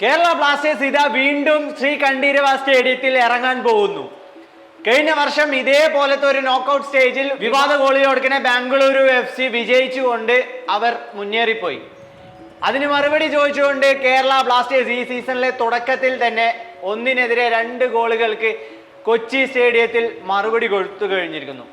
Kerala Blasters ഇതാ വീണ്ടും ശ്രീ കണ്ഠീരവ സ്റ്റേഡിയത്തിൽ ഇറങ്ങാൻ പോകുന്നു. കഴിഞ്ഞ വർഷം ഇതേപോലത്തെ ഒരു നോക്കൌട്ട് സ്റ്റേജിൽ വിവാദ ഗോളിയോടുക്കിനെ ബാംഗ്ലൂരു FC വിജയിച്ചുകൊണ്ട് അവർ മുന്നേറിപ്പോയി. അതിന് മറുപടി ചോദിച്ചുകൊണ്ട് കേരള ബ്ലാസ്റ്റേഴ്സ് ഈ സീസണിലെ തുടക്കത്തിൽ തന്നെ 1-2 ഗോളുകൾക്ക് കൊച്ചി സ്റ്റേഡിയത്തിൽ മറുപടി കൊടുത്തു കഴിഞ്ഞിരിക്കുന്നു.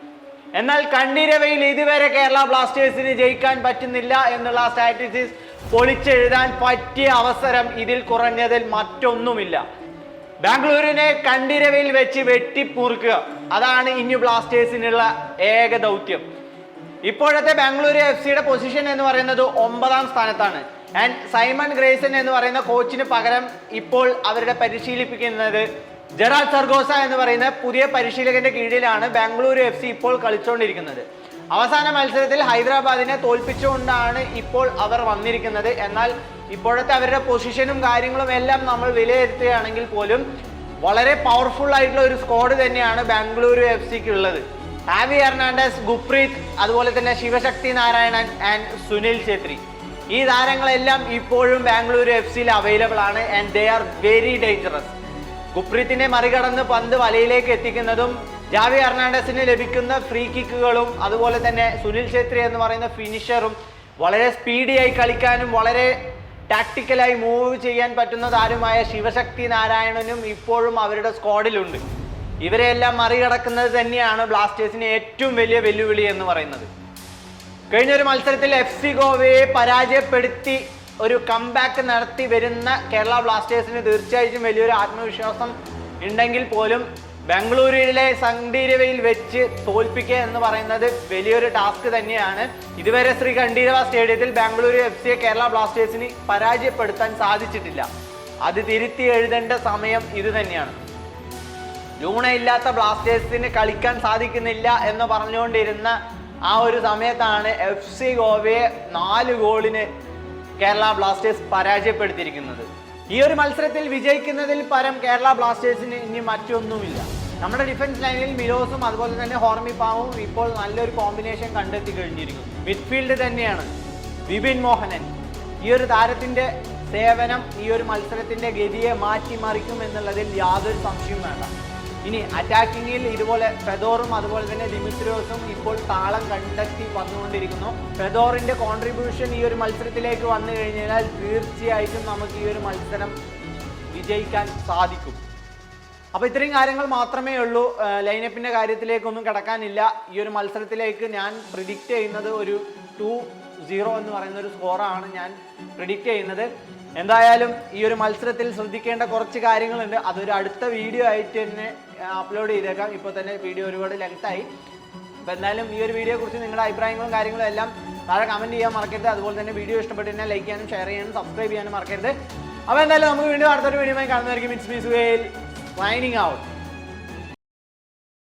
എന്നാൽ കണ്ഠീരവയിൽ ഇതുവരെ കേരള ബ്ലാസ്റ്റേഴ്സിന് ജയിക്കാൻ പറ്റുന്നില്ല എന്നുള്ള സ്റ്റാറ്റിസ്റ്റിക്സ് പൊളിച്ചെഴുതാൻ പറ്റിയ അവസരം ഇതിൽ കുറഞ്ഞതിൽ മറ്റൊന്നുമില്ല. ബാംഗ്ലൂരിനെ കണ്ഠീരവയിൽ വെച്ച് വെട്ടിപ്പുറുക്കുക, അതാണ് ഇനി ബ്ലാസ്റ്റേഴ്സിനുള്ള ഏക ദൗത്യം. ഇപ്പോഴത്തെ ബാംഗ്ലൂരു FC പൊസിഷൻ എന്ന് പറയുന്നത് 9ാം സ്ഥാനത്താണ്. ആൻഡ് സൈമൺ ഗ്രേസൺ എന്ന് പറയുന്ന കോച്ചിന് പകരം ഇപ്പോൾ അവരുടെ പരിശീലിപ്പിക്കുന്നത് ജെറാഡ് സർഗോസ എന്ന് പറയുന്ന പുതിയ പരിശീലകന്റെ കീഴിലാണ് ബാംഗ്ലൂരു FC ഇപ്പോൾ കളിച്ചുകൊണ്ടിരിക്കുന്നത്. അവസാന മത്സരത്തിൽ ഹൈദരാബാദിനെ തോൽപ്പിച്ചുകൊണ്ടാണ് ഇപ്പോൾ അവർ വന്നിരിക്കുന്നത്. എന്നാൽ ഇപ്പോഴത്തെ അവരുടെ പൊസിഷനും കാര്യങ്ങളും എല്ലാം നമ്മൾ വിലയിരുത്തുകയാണെങ്കിൽ പോലും വളരെ പവർഫുൾ ആയിട്ടുള്ള ഒരു സ്ക്വാഡ് തന്നെയാണ് ബാംഗ്ലൂരു FCക്ക് ഉള്ളത്. ആവി ഹെർണാണ്ടസ്, ഗുപ്രീത്, അതുപോലെ തന്നെ ശിവശക്തി നാരായണൻ ആൻഡ് സുനിൽ ഛേത്രി, ഈ താരങ്ങളെല്ലാം ഇപ്പോഴും ബാംഗ്ലൂരു FCയിൽ അവൈലബിൾ ആണ്. And they are very dangerous. ഗുപ്രീത്തിനെ മറികടന്ന് പന്ത് വലയിലേക്ക് എത്തിക്കുന്നതും ജാവി ഹെർണാണ്ടസിന് ലഭിക്കുന്ന ഫ്രീ കിക്കുകളും അതുപോലെ തന്നെ സുനിൽ ഛേത്രി എന്ന് പറയുന്ന ഫിനിഷറും വളരെ സ്പീഡിയായി കളിക്കാനും വളരെ ടാക്ടിക്കലായി മൂവ് ചെയ്യാൻ പറ്റുന്ന താരമായ ശിവശക്തി നാരായണനും ഇപ്പോഴും അവരുടെ സ്ക്വാഡിലുണ്ട്. ഇവരെല്ലാം മറികടക്കുന്നത് തന്നെയാണ് ബ്ലാസ്റ്റേഴ്സിന് ഏറ്റവും വലിയ വെല്ലുവിളി എന്ന് പറയുന്നത്. കഴിഞ്ഞൊരു മത്സരത്തിൽ FC ഗോവയെ പരാജയപ്പെടുത്തി ഒരു കംബാക്ക് നടത്തി വരുന്ന കേരള ബ്ലാസ്റ്റേഴ്സിന് തീർച്ചയായിട്ടും വലിയൊരു ആത്മവിശ്വാസം ഉണ്ടെങ്കിൽ പോലും ബാംഗ്ലൂരിലെ കണ്ഠീരവയിൽ വെച്ച് തോൽപ്പിക്കുക എന്ന് പറയുന്നത് വലിയൊരു ടാസ്ക് തന്നെയാണ്. ഇതുവരെ ശ്രീ കണ്ഠീരവ സ്റ്റേഡിയത്തിൽ ബാംഗ്ലൂരു FCയെ കേരള ബ്ലാസ്റ്റേഴ്സിന് പരാജയപ്പെടുത്താൻ സാധിച്ചിട്ടില്ല. അത് തിരുത്തി എഴുതേണ്ട സമയം ഇത് തന്നെയാണ്. ലൂണയില്ലാത്ത ബ്ലാസ്റ്റേഴ്സിന് കളിക്കാൻ സാധിക്കുന്നില്ല എന്ന് പറഞ്ഞുകൊണ്ടിരുന്ന ആ ഒരു സമയത്താണ് FC ഗോവയെ 4 ഗോളിന് കേരള ബ്ലാസ്റ്റേഴ്സ് പരാജയപ്പെടുത്തിയിരിക്കുന്നത്. ഈ ഒരു മത്സരത്തിൽ വിജയിക്കുന്നതിൽ പരം കേരള ബ്ലാസ്റ്റേഴ്സിന് ഇനി മറ്റൊന്നുമില്ല. നമ്മുടെ ഡിഫൻസ് ലൈനിൽ മിലോസും അതുപോലെ തന്നെ ഹോർമി പാവും ഇപ്പോൾ നല്ലൊരു കോമ്പിനേഷൻ കണ്ടെത്തി കഴിഞ്ഞിരിക്കുന്നു. മിഡ്ഫീൽഡ് തന്നെയാണ് വിപിൻ മോഹനൻ. ഈ ഒരു താരത്തിന്റെ സേവനം ഈ ഒരു മത്സരത്തിന്റെ ഗതിയെ മാറ്റിമറിക്കും എന്നുള്ളതിൽ യാതൊരു സംശയവും വേണ്ട. ഇനി അറ്റാക്കിങ്ങിൽ ഇതുപോലെ ഫെദോറും അതുപോലെ തന്നെ ദിമിത്രിയോസും ഇപ്പോൾ താളം കണ്ടെത്തി വന്നുകൊണ്ടിരിക്കുന്നു. ഫെദോറിന്റെ കോൺട്രിബ്യൂഷൻ ഈ ഒരു മത്സരത്തിലേക്ക് വന്നു കഴിഞ്ഞാൽ തീർച്ചയായിട്ടും നമുക്ക് ഈ ഒരു മത്സരം വിജയിക്കാൻ സാധിക്കും. അപ്പോൾ ഇത്രയും കാര്യങ്ങൾ മാത്രമേ ഉള്ളൂ. ലൈനപ്പിന്റെ കാര്യത്തിലേക്കൊന്നും കടക്കാനില്ല. ഈ ഒരു മത്സരത്തിലേക്ക് ഞാൻ പ്രിഡിക്റ്റ് ചെയ്യുന്നത് ഒരു 2-0 എന്ന് പറയുന്ന ഒരു സ്കോറാണ് ഞാൻ പ്രിഡിക്റ്റ് ചെയ്യുന്നത്. എന്തായാലും ഈ ഒരു മത്സരത്തിൽ ശ്രദ്ധിക്കേണ്ട കുറച്ച് കാര്യങ്ങളുണ്ട്. അതൊരു അടുത്ത വീഡിയോ ആയിട്ട് തന്നെ അപ്ലോഡ് ചെയ്തേക്കാം. ഇപ്പോൾ തന്നെ വീഡിയോ ഒരുപാട് ലെങ്തായി. അപ്പോൾ എന്തായാലും ഈ ഒരു വീഡിയോയെ കുറിച്ച് നിങ്ങളുടെ അഭിപ്രായങ്ങളും കാര്യങ്ങളും എല്ലാം താഴെ കമൻറ്റ് ചെയ്യാൻ മറക്കരുത്. അതുപോലെ തന്നെ വീഡിയോ ഇഷ്ടപ്പെട്ട് തന്നെ ലൈക്ക് ചെയ്യാനും ഷെയർ ചെയ്യാനും സബ്സ്ക്രൈബ് ചെയ്യാനും മറക്കരുത്. അപ്പോൾ എന്തായാലും നമുക്ക് വീണ്ടും അടുത്തൊരു വീഡിയോയുമായി കാണുന്നതായിരിക്കും. It's me Suhail signing out.